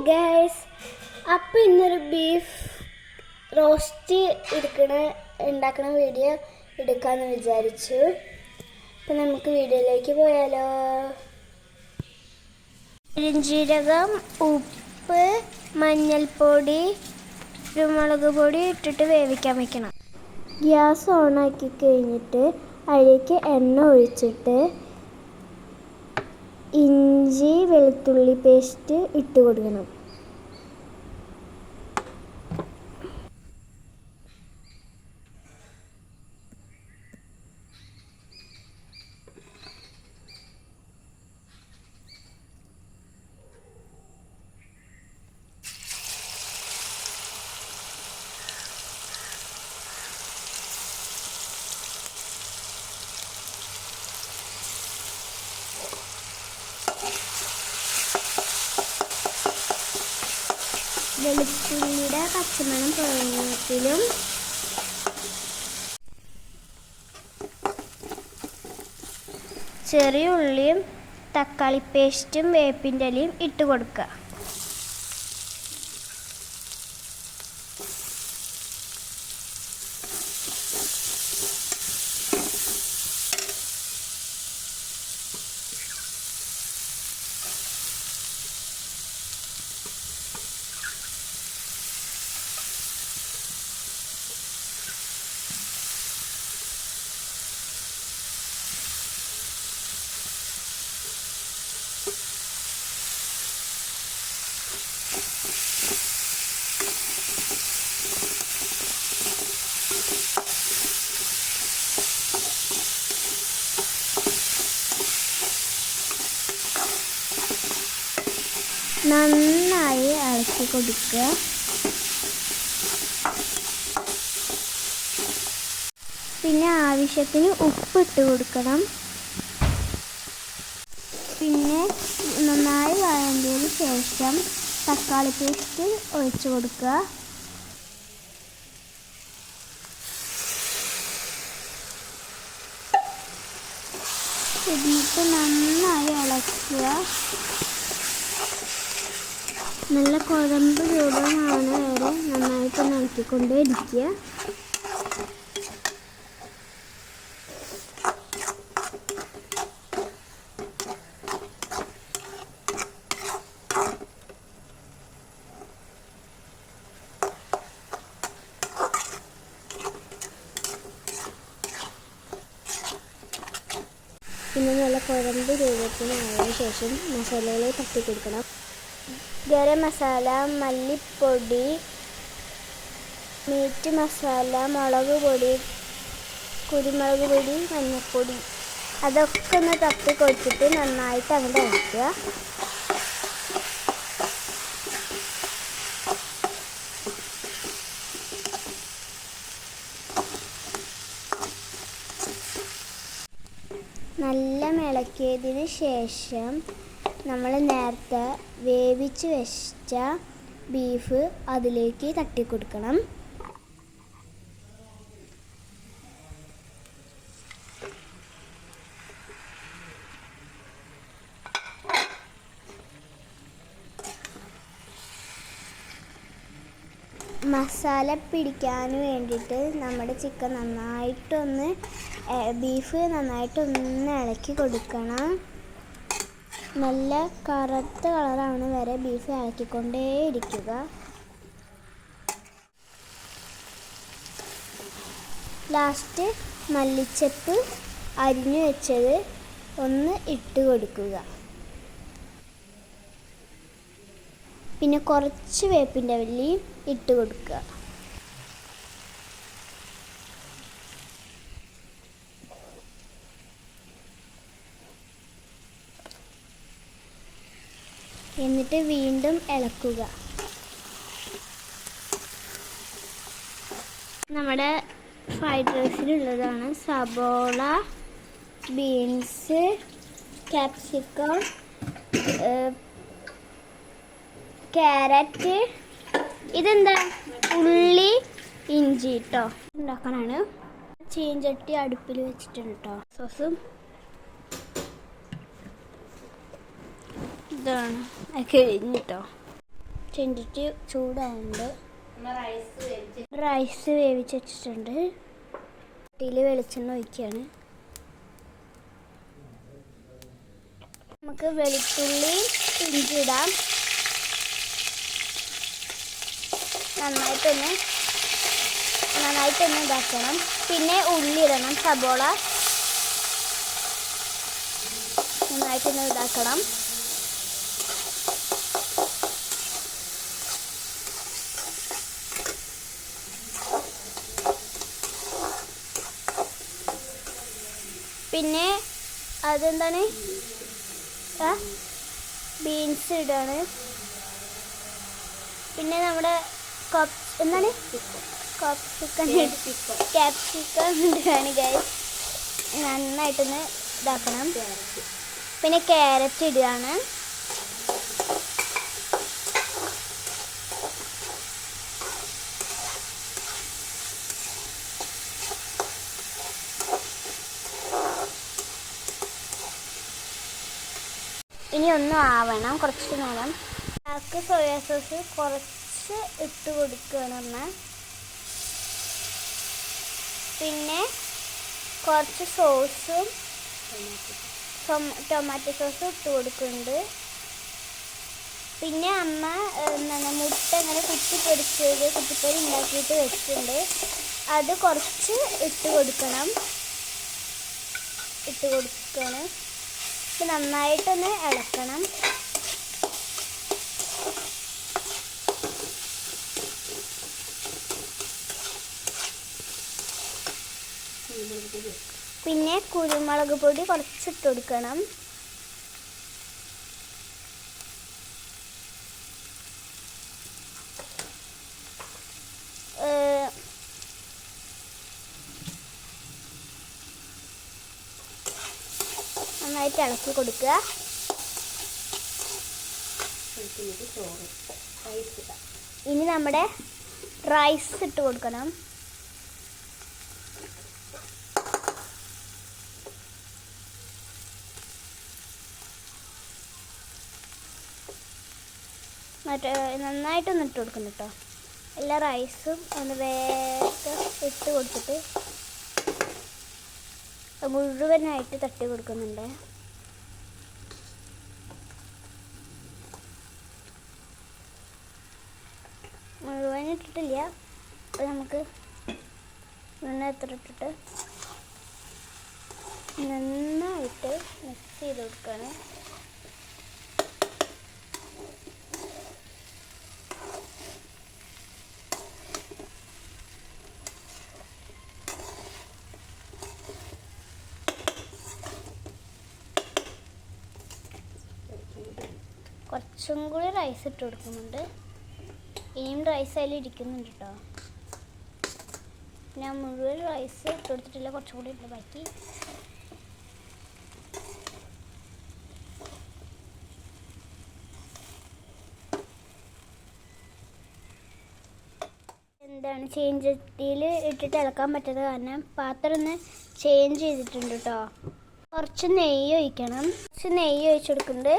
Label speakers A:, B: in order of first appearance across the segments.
A: Guys, അപ്പോൾ ഇന്നൊരു beef roast ഉണ്ടാക്കണ വീഡിയോ എടുക്കാമെന്ന് വിചാരിച്ചു. അപ്പം നമുക്ക് വീഡിയോയിലേക്ക് പോയാലോ. പെരുംജീരകം, ഉപ്പ്, മഞ്ഞൾപ്പൊടി, കുരുമുളക് പൊടി ഇട്ടിട്ട് വേവിക്കാൻ വയ്ക്കണം. ഗ്യാസ് ഓണാക്കി കഴിഞ്ഞിട്ട് അതിലേക്ക് എണ്ണ ഒഴിച്ചിട്ട് ഇഞ്ചി വെളുത്തുള്ളി പേസ്റ്റ് ഇട്ട് കൊടുക്കണം. വെളുത്തുള്ളിയുടെ പച്ചമണം പോകുന്നതിലും ചെറിയ ഉള്ളിയും തക്കാളി പേസ്റ്റും വേപ്പിൻ്റെ ഇലയും ഇട്ട് കൊടുക്കുക. നന്നായി ഇളക്കി കൊടുക്കുക. പിന്നെ ആവശ്യത്തിന് ഉപ്പിട്ട് കൊടുക്കണം. പിന്നെ നന്നായി വഴറ്റിയതിന് ശേഷം തക്കാളി പേസ്റ്റ് ഒഴിച്ചു കൊടുക്കുക. എന്നിട്ട് നന്നായി ഇളക്കുക. നല്ല കുഴമ്പ് രൂപമാണ് വരെ നന്നായിട്ട് ഇളക്കിക്കൊണ്ടേ ഇരിക്കുക. പിന്നെ നല്ല കുഴമ്പ് രൂപത്തിനായതിനു ശേഷം മസാലകൾ തട്ടി കൊടുക്കണം. ഗരം മസാല, മല്ലിപ്പൊടി, മീറ്റ് മസാല, മുളക് പൊടി, കുരുമുളക് പൊടി, മഞ്ഞൾപ്പൊടി അതൊക്കെ ഒന്ന് തട്ടി കൊടുത്തിട്ട് നന്നായിട്ട് അങ്ങോട്ട് ഇളക്കുക. നല്ല ഇളക്കിയതിന് ശേഷം നമ്മൾ നേരത്തെ വേവിച്ച് വെച്ച ബീഫ് അതിലേക്ക് തട്ടിക്കൊടുക്കണം. മസാല പിടിക്കാൻ വേണ്ടിയിട്ട് നമ്മുടെ ചിക്കൻ ബീഫ് നന്നായിട്ടൊന്ന് ഇളക്കി കൊടുക്കണം. നല്ല കറുത്ത കളറാണ് വരെ ബീഫ് ഇളക്കിക്കൊണ്ടേ ഇരിക്കുക. ലാസ്റ്റ് മല്ലിച്ചപ്പ് അരിഞ്ഞു വെച്ചത് ഒന്ന് ഇട്ട് കൊടുക്കുക. പിന്നെ കുറച്ച് വേപ്പിൻ്റെ ഇലയും ഇട്ട് കൊടുക്കുക. എന്നിട്ട് വീണ്ടും ഇളക്കുക. നമ്മുടെ ഫ്രൈഡ് റൈസിലുള്ളതാണ് സബോള, ബീൻസ്, ക്യാപ്സിക്കം, ക്യാരറ്റ്, ഇതെന്താ ഉള്ളി, ഇഞ്ചി കേട്ടോ ഉണ്ടാക്കാനാണ്. ചീഞ്ചട്ടി അടുപ്പിൽ വെച്ചിട്ടുണ്ട് കേട്ടോ. സോസും ഇതാണ് കഴിഞ്ഞിട്ടോ. ചെണ്ടിട്ട് ചൂടാവുന്നുണ്ട്. റൈസ് വേവിച്ച് വെച്ചിട്ടുണ്ട്. ചട്ടിയിൽ വെളിച്ചെണ്ണ ഒഴിക്കുകയാണ്. നമുക്ക് വെളുത്തുള്ളി ഇഞ്ചി ഇടാം. നന്നായിട്ടൊന്ന് ഇതാക്കണം. പിന്നെ ഉള്ളി ഇടണം, സബോള നന്നായിട്ടൊന്ന് ഇതാക്കണം. പിന്നെ അതെന്താണ്, ബീൻസ് ഇടാണ്. പിന്നെ നമ്മുടെ ക്യാപ്സിക്കം ഇടുകയാണ് ഗൈസ്. നന്നായിട്ടൊന്ന് ഇതാക്കണം. പിന്നെ ക്യാരറ്റ് ഇടുകയാണ്. ഇനി ഒന്നും ആവണം, കുറച്ച് നേരം. ബാക്കി സോയാ സോസ് കുറച്ച് ഇട്ട് കൊടുക്കുകയാണ്. പിന്നെ കുറച്ച് സോസും ടൊമാറ്റോ സോസും ഇട്ട് കൊടുക്കുന്നുണ്ട്. പിന്നെ അമ്മ മുട്ട ഇങ്ങനെ കുത്തിപ്പൊരി ഉണ്ടാക്കിയിട്ട് വെച്ചിട്ടുണ്ട്. അത് കുറച്ച് ഇട്ട് കൊടുക്കണം. നന്നായിട്ടൊന്ന് ഇളക്കണം. പിന്നെ കുരുമുളക് പൊടി കുറച്ചിട്ട് കൊടുക്കണം. നന്നായിട്ട് ഇളക്കി കൊടുക്കുക. ഇനി നമ്മുടെ റൈസ് ഇട്ട് കൊടുക്കണം. നന്നായിട്ടൊന്ന് ഇട്ട് കൊടുക്കണം കേട്ടോ. എല്ലാ റൈസും ഒന്ന് വേഗം ഇട്ട് കൊടുത്തിട്ട് മുഴുവനായിട്ട് തട്ടി കൊടുക്കുന്നുണ്ട്. മുഴുവൻ ഇട്ടിട്ടില്ല. അപ്പോൾ നമുക്ക് എത്ര ഇട്ടിട്ട് നന്നായിട്ട് മിക്സ് ചെയ്ത് കൊടുക്കണം. കുറച്ചും കൂടി റൈസ് ഇട്ട് കൊടുക്കുന്നുണ്ട്. ഇനിയും റൈസ് അതിൽ ഇരിക്കുന്നുണ്ട് കേട്ടോ. ഞാൻ മുഴുവൻ റൈസ് ഇട്ട് കൊടുത്തിട്ടില്ല, കുറച്ചും കൂടി ഇട്ട് ബാക്കി. എന്താണ് ചീഞ്ചട്ടിയിൽ ഇട്ടിട്ട് ഇളക്കാൻ പറ്റാത്ത കാരണം പാത്രം ഒന്ന് ചേഞ്ച് ചെയ്തിട്ടുണ്ട് കേട്ടോ. കുറച്ച് നെയ്യ് ഒഴിക്കണം. കുറച്ച് നെയ്യ് ഒഴിച്ചു കൊടുക്കുന്നുണ്ട്.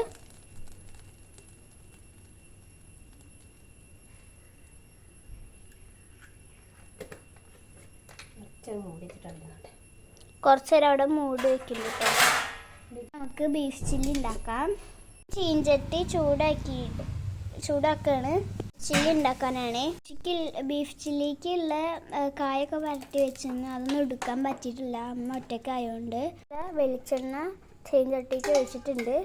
A: കുറച്ച് നേരം അവിടെ മൂടി വെക്കുന്നു കേട്ടോ. നമുക്ക് ബീഫ് ചില്ലി ഉണ്ടാക്കാം. ചീഞ്ചട്ടി ചൂടാക്കാണ്. ചില്ലി ഉണ്ടാക്കാനാണ്. ബീഫ് ചില്ലിക്കുള്ള കായൊക്കെ വരട്ടി വെച്ചിരുന്നു. അതൊന്നും എടുക്കാൻ പറ്റിയിട്ടില്ല, അമ്മ ഒറ്റയ്ക്കായതുകൊണ്ട്. വെളിച്ചെണ്ണ ചീഞ്ചട്ടിക്ക് ഒഴിച്ചിട്ടുണ്ട്.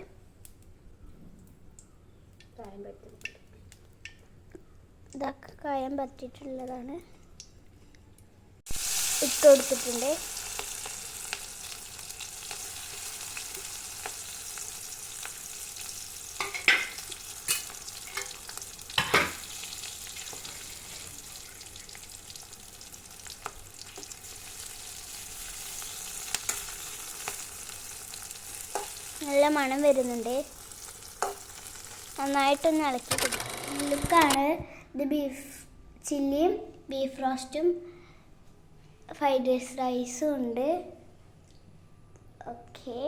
A: ഇതൊക്കെ കായം പറ്റിയിട്ടുള്ളതാണ് ഇട്ട് കൊടുത്തിട്ടുണ്ട്. നല്ല മണം വരുന്നുണ്ട്. നന്നായിട്ടൊന്ന് ഇളക്കി കൊടുക്കും. ലുക്കാണ് ഇത്. ബീഫ് ചില്ലിയും ബീഫ് റോസ്റ്റും ഫ്രൈഡ് റൈസും ഉണ്ട്. ഓക്കെ.